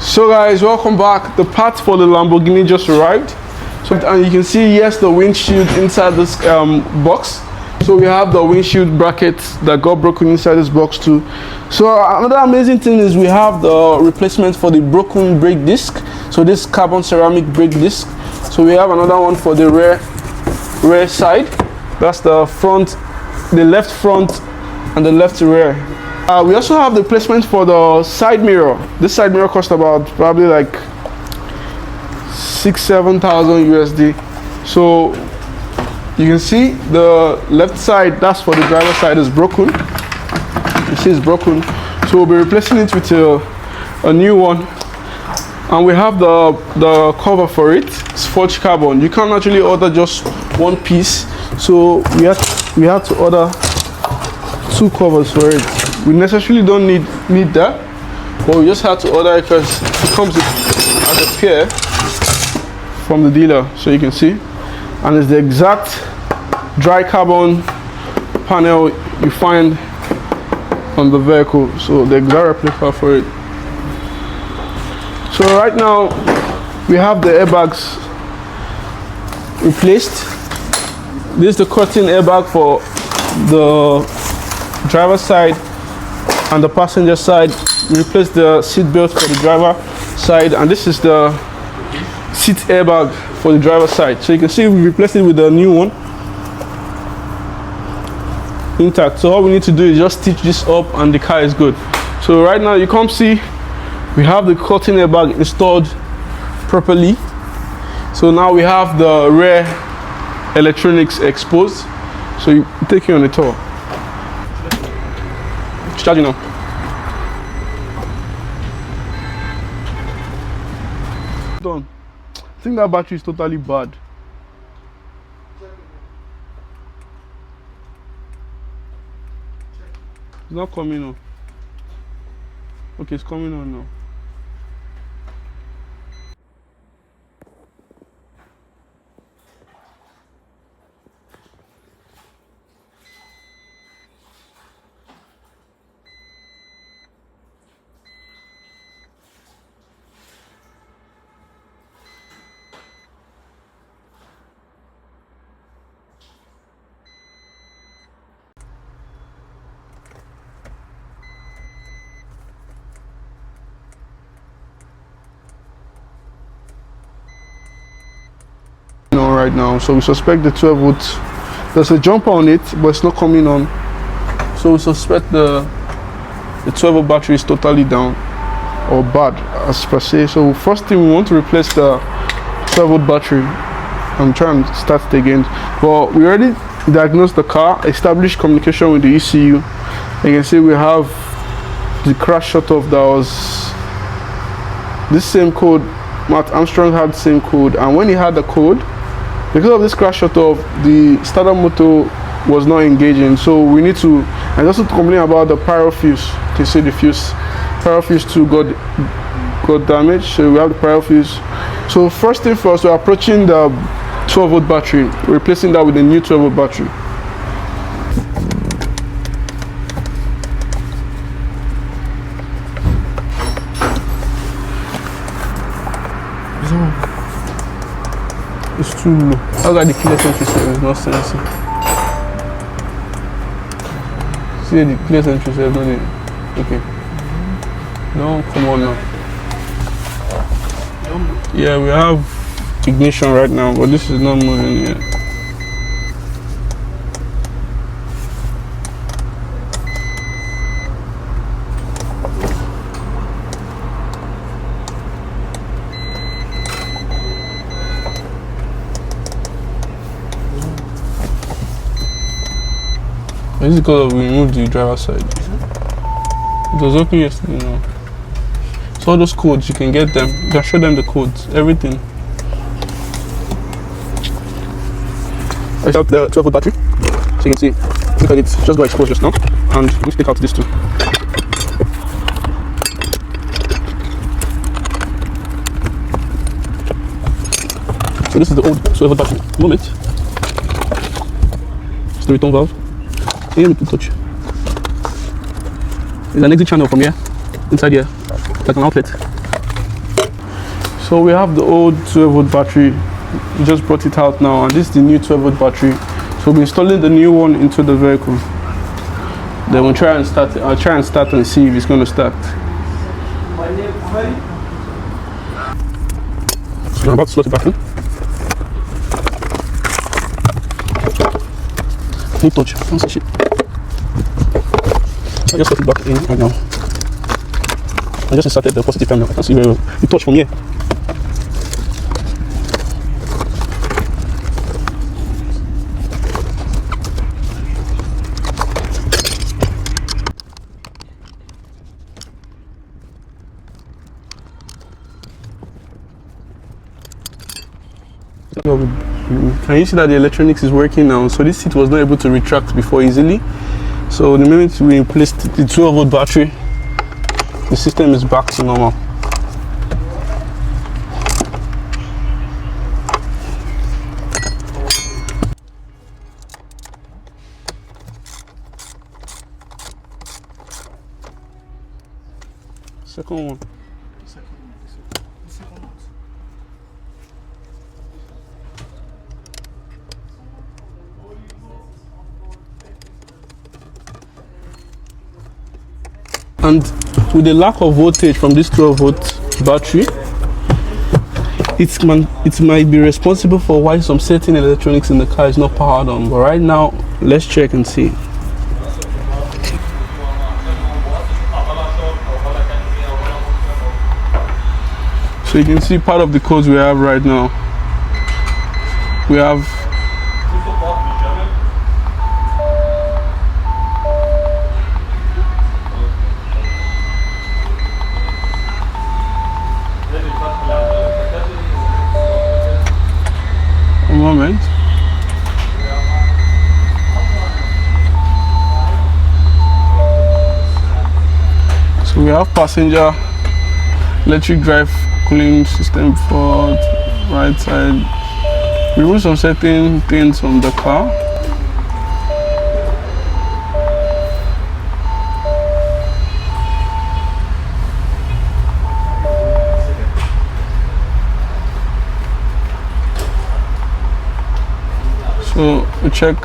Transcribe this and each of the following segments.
So guys, welcome back. The parts for the Lamborghini just arrived. So, and you can see, yes, the windshield inside this box. So we have the windshield brackets that got broken inside this box too. So another amazing thing is we have the replacement for the broken brake disc. So this carbon ceramic brake disc. So we have another one for the rear side. That's the front, the left front and the left rear. We also have the replacement for the side mirror. This side mirror cost about probably like 6,000–7,000 USD. So you can see the left side, that's for the driver's side, is broken. You see it's broken. So we'll be replacing it with a new one. And we have the cover for it. It's forged carbon. You can't actually order just one piece. So we had to order two covers for it. We necessarily don't need that, but we just had to order it because it comes as a pair from the dealer, so you can see. And it's the exact dry carbon panel you find on the vehicle, so the exact replica for it. So right now we have the airbags replaced. This is the curtain airbag for the driver's side and the passenger side. We replaced the seat belt for the driver side, and this is the seat airbag for the driver's side. So you can see we replaced it with a new one, intact. So all we need to do is just stitch this up and the car is good. So right now you come see we have the curtain airbag installed properly. So now we have the rear electronics exposed. So you take it on the tour. It's charging now. Done. I think that battery is totally bad. It's not coming on. Okay, it's coming on now. Right now, so we suspect the 12 volt. There's a jumper on it, but it's not coming on. So we suspect the 12 volt battery is totally down or bad as per se. So first thing, we want to replace the 12 volt battery and try and start it again. But we already diagnosed the car, established communication with the ECU. You can see we have the crash shut off. That was this same code. Matt Armstrong had the same code, and when he had the code, because of this crash shut off, the starter motor was not engaging. So we need to, and also to complain about the Pyrofuse. You can see the fuse, Pyrofuse 2 got damaged. So we have the Pyrofuse. So first thing first, we're approaching the 12 volt battery, replacing that with a new 12 volt battery. It's too low. How about the keyless entry system is not sensing? See the keyless entry system, don't it? Okay. No, come on now. Yeah, we have ignition right now, but this is not moving yet. This is because we removed the driver's side. It was open yesterday now. So all those codes, you can get them. You can show them the codes, everything. I have the 12 volt battery. So you can see, look at it, just got exposed just now. And let's take out this too. So this is the old 12 volt battery. Moment. It's the return valve. Here we can touch. There's an exit channel from here, inside here, like an outlet. So we have the old 12-volt battery. We just brought it out now, and this is the new 12-volt battery. So we're installing the new one into the vehicle. Then we'll try and start. I'll try and start and see if it's going to start. So I'm about to slot it back in. Need touch. Don't say shit. I just slot it back in right now. I just inserted the positive terminal. I can see very well. You touch from here. Can you see that the electronics is working now? So this seat was not able to retract before easily. So the moment we replaced the 12-volt battery, the system is back to normal. Second one. And with the lack of voltage from this 12-volt battery, it might be responsible for why some certain electronics in the car is not powered on. But right now, let's check and see. So you can see part of the codes we have right now. We have a moment. So we have passenger electric drive cooling system for right side. Remove some certain things from the car. So we check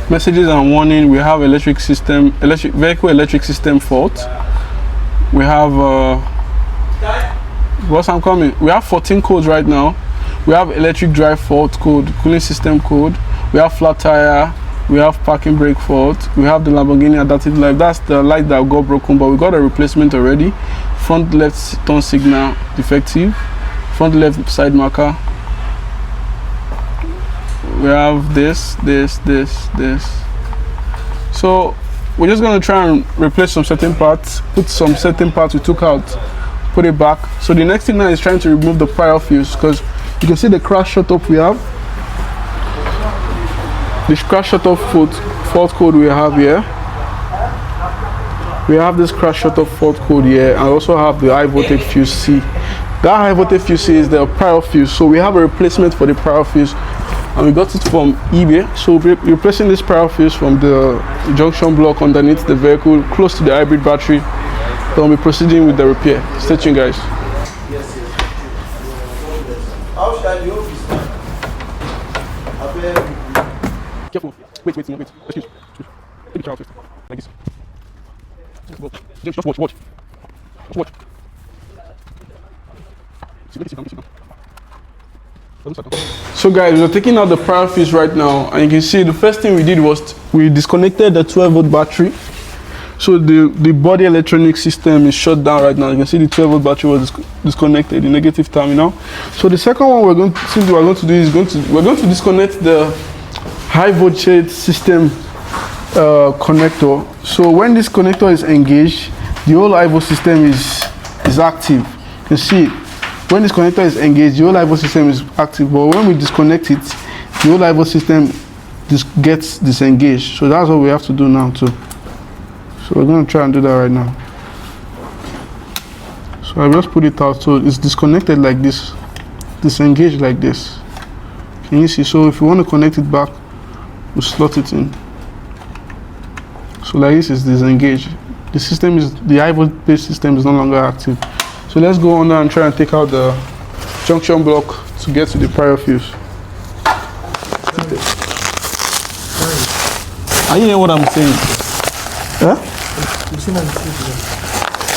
messages and warning. We have vehicle electric system fault. We have we have 14 codes right now. We have electric drive fault code, cooling system code. We have flat tire. We have parking brake fault. We have the Lamborghini adaptive light. That's the light that got broken, but we got a replacement already. Front left turn signal defective. Front left side marker. We have this. So we're just going to try and replace some certain parts, put some certain parts we took out, put it back. So the next thing now is trying to remove the Pyrofuse, because you can see the crash shut off we have. This crash shut off fault code we have here. We have this crash shut off fault code here, and I also have the high voltage fuse C. That high voltage fuse C is the Pyrofuse. So we have a replacement for the Pyrofuse, and we got it from eBay. So we're replacing this Pyrofuse from the junction block underneath the vehicle, close to the hybrid battery. Then we'll be proceeding with the repair. Stay tuned, guys. Careful. Wait. Excuse. Take the car out first. Like this. James, just watch. Just watch. Sit down. So guys, we're taking out the Pyrofuse right now, and you can see the first thing we did was we disconnected the 12-volt battery. So the body electronic system is shut down right now. You can see the 12-volt battery was disconnected, the negative terminal. So the second one we're going to do is we're going to disconnect the high voltage system connector. So when this connector is engaged, the whole high voltage system is active. You can see when this connector is engaged, the whole high voltage system is active. But when we disconnect it, the whole high voltage system gets disengaged. So that's what we have to do now too. So we're going to try and do that right now. So I just put it out, so it's disconnected like this, disengaged like this. Can you see? So if you want to connect it back, we slot it in. So like this is disengaged. The high voltage system is no longer active. So let's go on there and try and take out the junction block to get to the Pyrofuse. Are you hearing what I'm saying? Huh?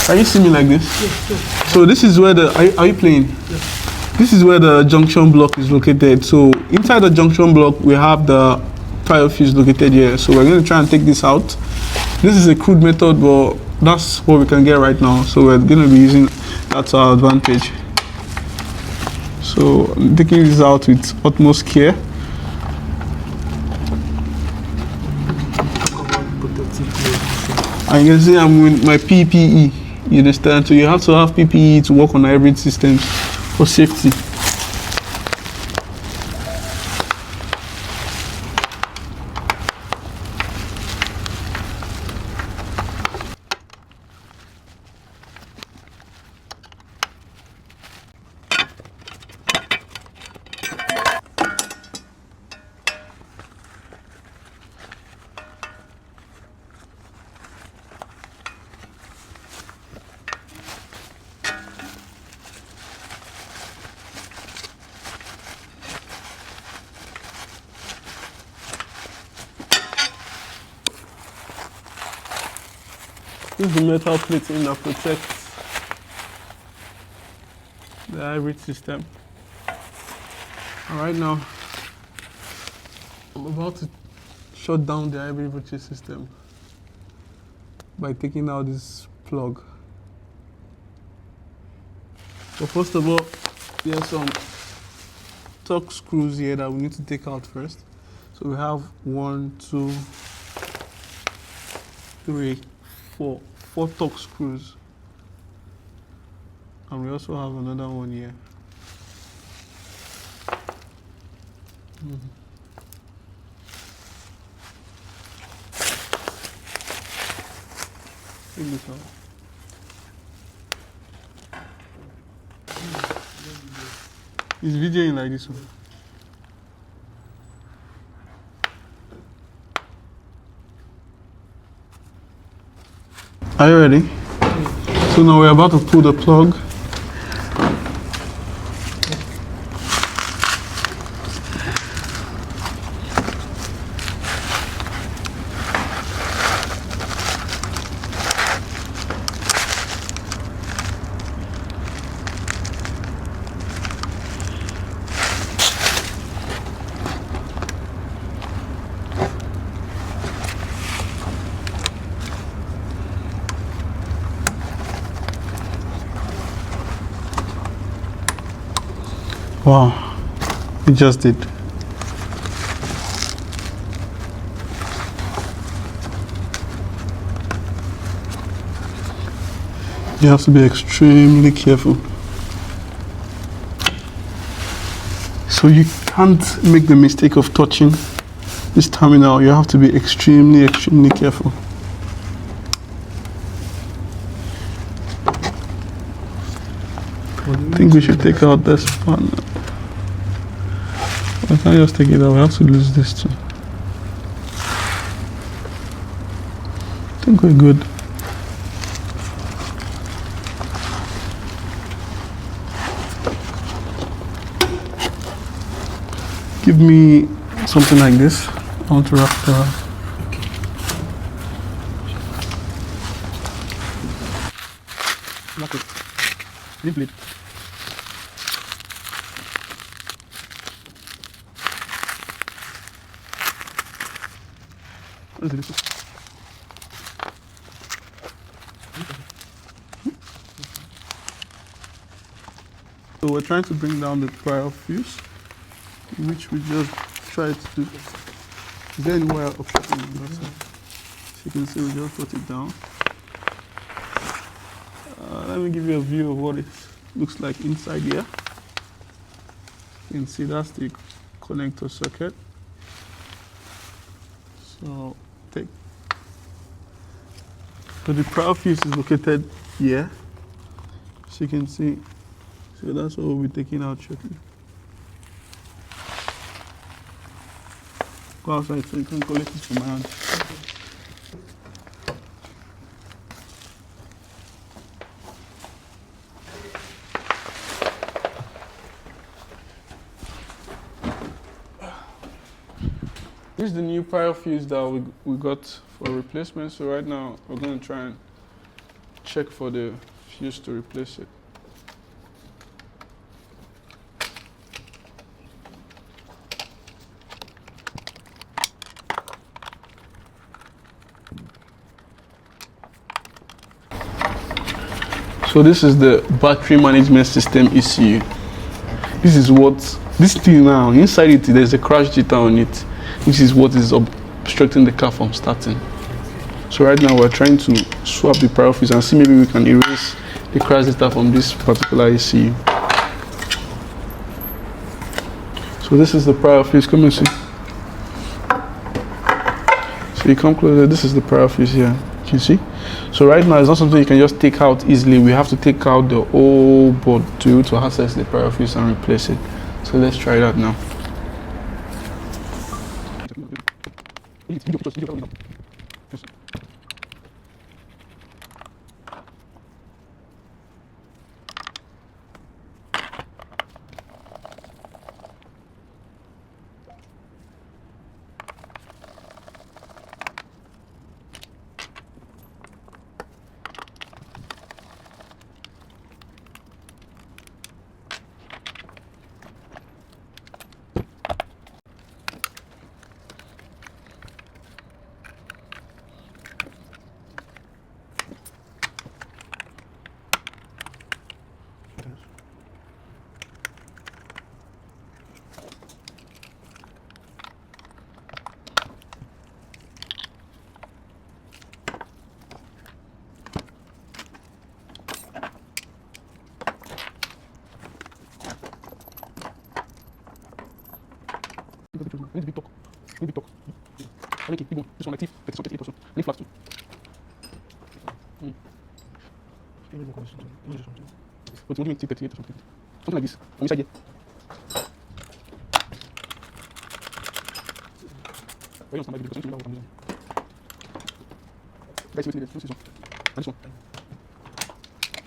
Can you see me like this? Yes. So this is where the, are you playing? Yes. This is where the junction block is located. So inside the junction block, we have the Pyrofuse located here. So we're going to try and take this out. This is a crude method, but that's what we can get right now. So we're going to be using that to our advantage. So I'm taking this out with utmost care. And you can see I'm with my PPE, you understand? So you have to have PPE to work on hybrid systems for safety. This is the metal plating that protects the hybrid system. And right now, I'm about to shut down the hybrid voltage system by taking out this plug. So first of all, there are some torque screws here that we need to take out first. So we have 1, 2, 3, 4 torque screws, and we also have another one here. Take this out. It's videoing like this one. Are you ready? So now we're about to pull the plug. Wow, it just did. You have to be extremely careful. So you can't make the mistake of touching this terminal. You have to be extremely careful. I think we should take out this one. I can't just take it out, we have to lose this too. I think we're good. Give me something like this. I want to wrap it around. Lock it. Nip it. What is this? So we're trying to bring down the Pyrofuse, which we just tried to do. Is there any wire obstructing on that side? So you can see we just put it down. Let me give you a view of what it looks like inside here. You can see that's the connector circuit. So the Pyrofuse is located here. So you can see. So that's what we'll be taking out shortly. Go outside so you can collect it from my hand. This is the new Pyrofuse that we got for replacement. So right now we're going to try and check for the fuse to replace it. So this is the battery management system ECU. This thing now, inside it there's a crash jitter on it. This is what is obstructing the car from starting. So right now we're trying to swap the Pyrofuse and see maybe we can erase the crash jitter from this particular ECU. So this is the Pyrofuse, come and see. So you come closer, this is the Pyrofuse here, you can see. So right now it's not something you can just take out easily. We have to take out the whole board to be able to access the Pyrofuse and replace it. So let's try that now. Something like this. On inside here. Very on because you know what I'm using. Guys, wait, this one. And this one.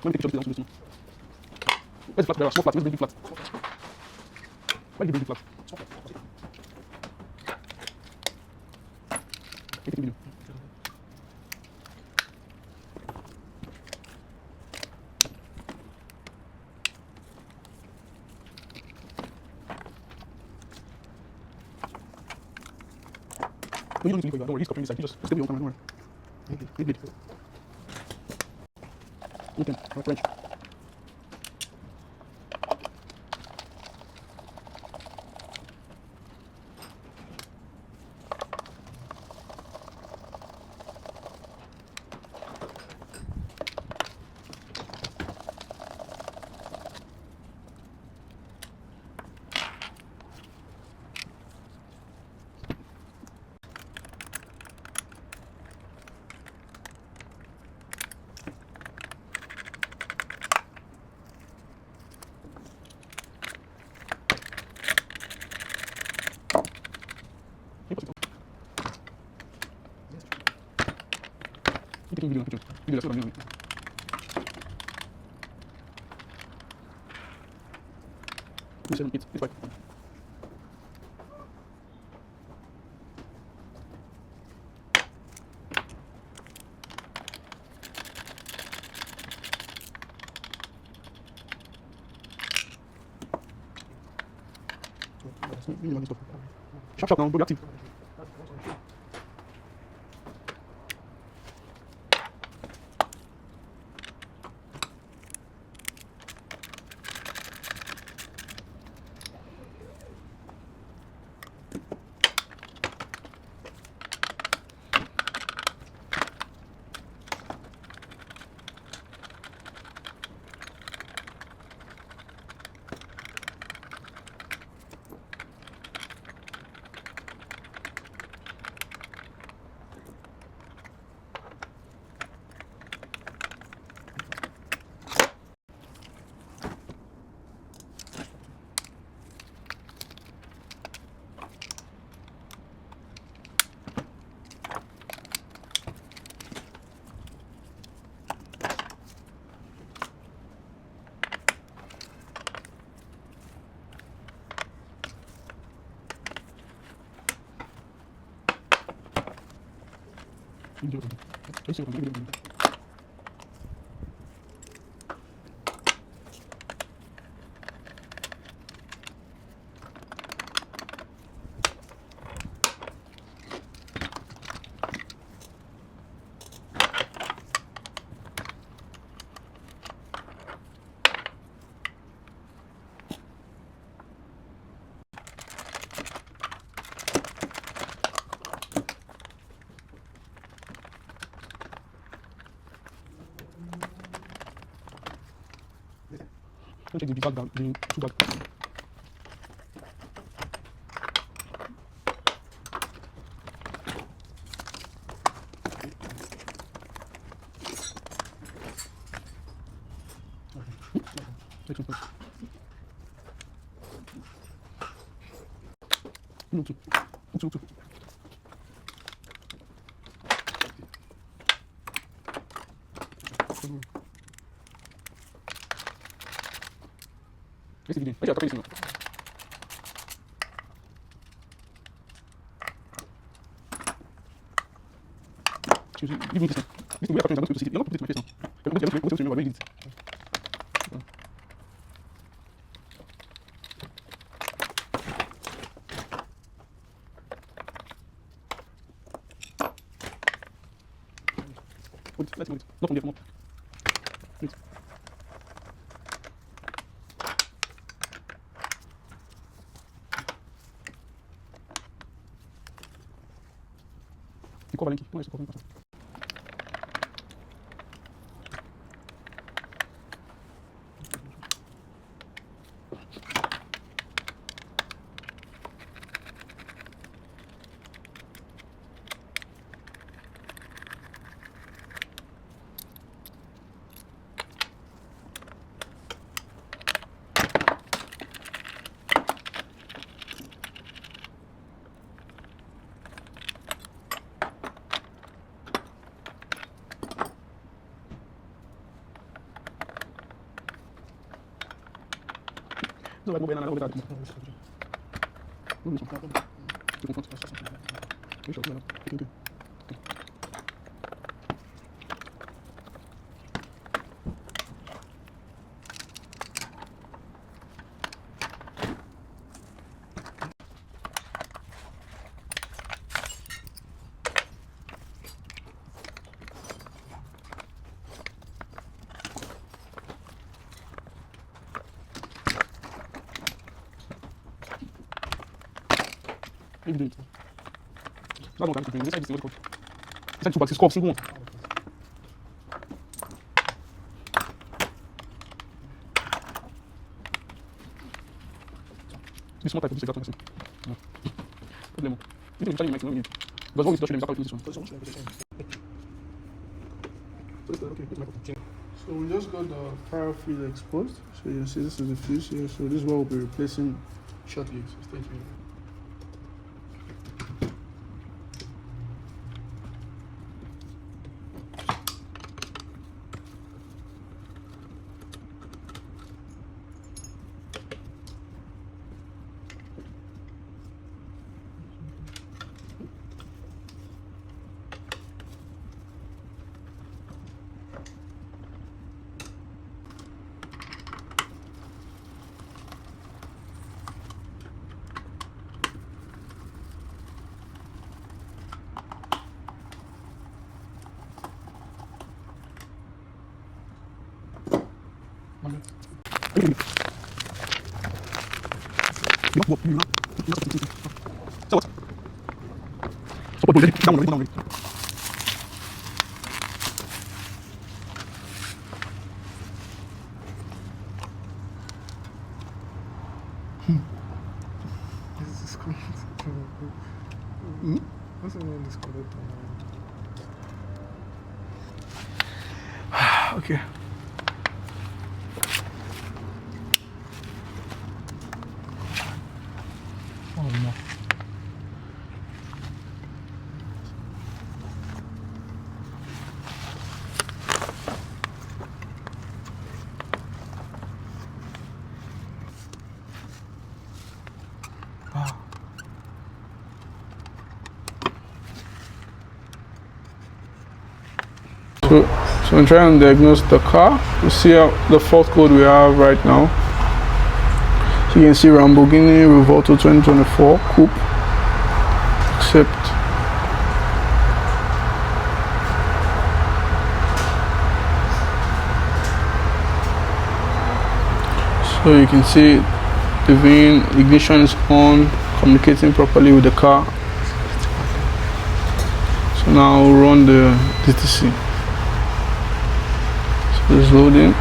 Let me take pictures of this one. Where's the flat? There are small flats. Where's the big flat? Where's the big flat? Take the video. You don't need to leave, don't worry, he's copying this side. Just stay with your camera, don't worry. Bleed. Okay, French. Video. That's what I'm doing. It's fine. Sharp now, go active. Check the bag down, the two bag. Two. Esse vídeo. Aqui, ó, tá aqui em cima. Give me this. This way I can go to see. You're not putting my face on. Eu não sei o meu isso. Let's move it. Not from there, come up. Please. E cola link. Não é isso, cola link. Não vai mover nada, não vai mover nada. Não, isso. Eu confronto essa situação. Deixa eu ver. Aqui. Evidente. Dá uma cara que sai de cima do corpo. Sai de escova, segundo. Isso montar para você gato assim. Problema. Então, está mais não é. Mas vamos ver se eu posição. So we just got the Pyrofuse exposed. So you see this is the fuse here. So this is what we'll be replacing shortly. So stay tuned. Okay. Oh no. So I'm trying to diagnose the car. You see the fault code we have right now. So you can see Lamborghini Reveulto 2024 Coupe. Accept. So you can see the VIN, ignition is on, communicating properly with the car. So now I'll run the DTC. So it's loading.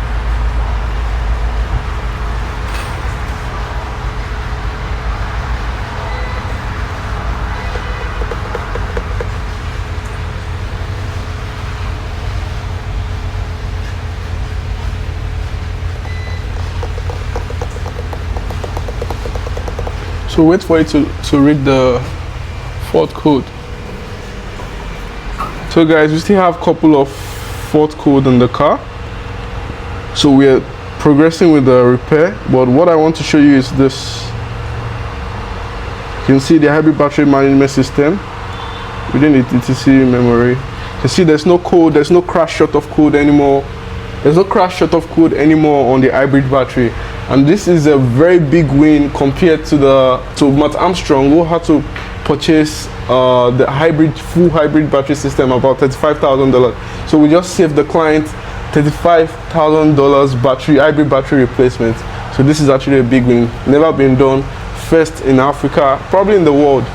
So wait for it to read the fault code. So guys, we still have a couple of fault code in the car. So we're progressing with the repair, but what I want to show you is this. You can see the hybrid battery management system within the TTC memory. You can see there's no code, there's no crash shut off code anymore. There's no crash shut off code anymore on the hybrid battery. And this is a very big win compared to Matt Armstrong, who had to purchase the full hybrid battery system about $35,000. So we just saved the client $35,000 hybrid battery replacement. So this is actually a big win, never been done, first in Africa, probably in the world.